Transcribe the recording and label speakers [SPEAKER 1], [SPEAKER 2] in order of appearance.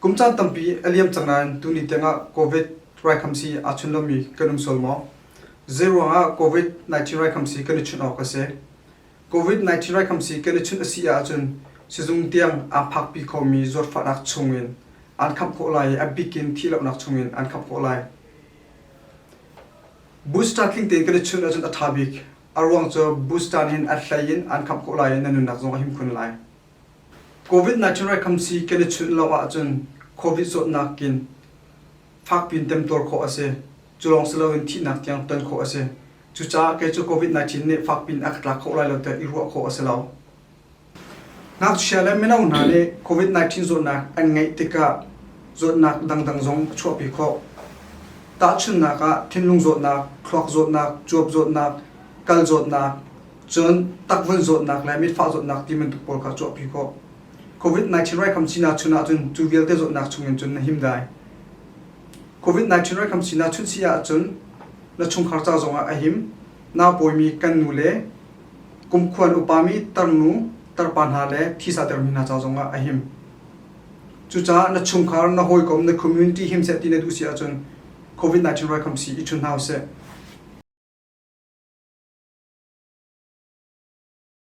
[SPEAKER 1] กุมจันตั้มปีเอลียมจังนั้นตุนิเตียงCOVID Raikhamsiiอาชุนลมีกันนุ่มสลมZei Ruangah COVID-19 Raikhamsiiกันชุนออกเส COVID-19 Raikhamsiiกันชุนอาศัยอาจุนสิจุงเตียงอาพักปีเขามีจดฝาดักชงเงินอันขับโคไลอับบิกินที่หลับนักชงเงินอันขับโคไลบูสตาร์คิงเตียงกันชุนอาจุนอัฐาบิกอารวงจะบูสตาร์เห็นอัฐยินอันขับโคไลนั่นนุนักจงหิมคุณไลCOVID-19 Raikhamsiiกันชุนเราอาจุนโควิดจดนักกินฟักปินเต็มตัวโคอาเซจุลองสลาวินที่นักยังตันโคอาเซจุจ้าเกจูโควิด-19เนี่ยฟักปินอักลักโคไลเราแต่อีรัวโคอาเซเรานักเชื่อแล้วไม่น่าหนาเลยโควิด-19จดนักอันไงติกะจดนักดังๆจงชั่วปีโคตาชุนนักะทิ้งลุงจดนักคลอกจดนักจวบจดนักกัลจดนักจนตักวันจดนักและมิดฟ้าจดนักที่มันตุกปอลกะชั่วปีโคCOVID-19 Raikhamsiiนาชุนอาจุนจูเวลเตจดนักชงเงินจุนหิมได้COVID-19 Raikhamsiiนาชุนเสียจุนและชงขารจ้าจงอาหิมนาป่วยมีกันนูเลกุมควรอุปามีตรนูตรปัญหาเลที่สาเตอร์มีนาจ้าจงอาหิมจุจ้าและชงขารนาหอยกอมใน community หิมเสตินดูเสียจุนCOVID-19 Raikhamsiiอีชุนหาวเส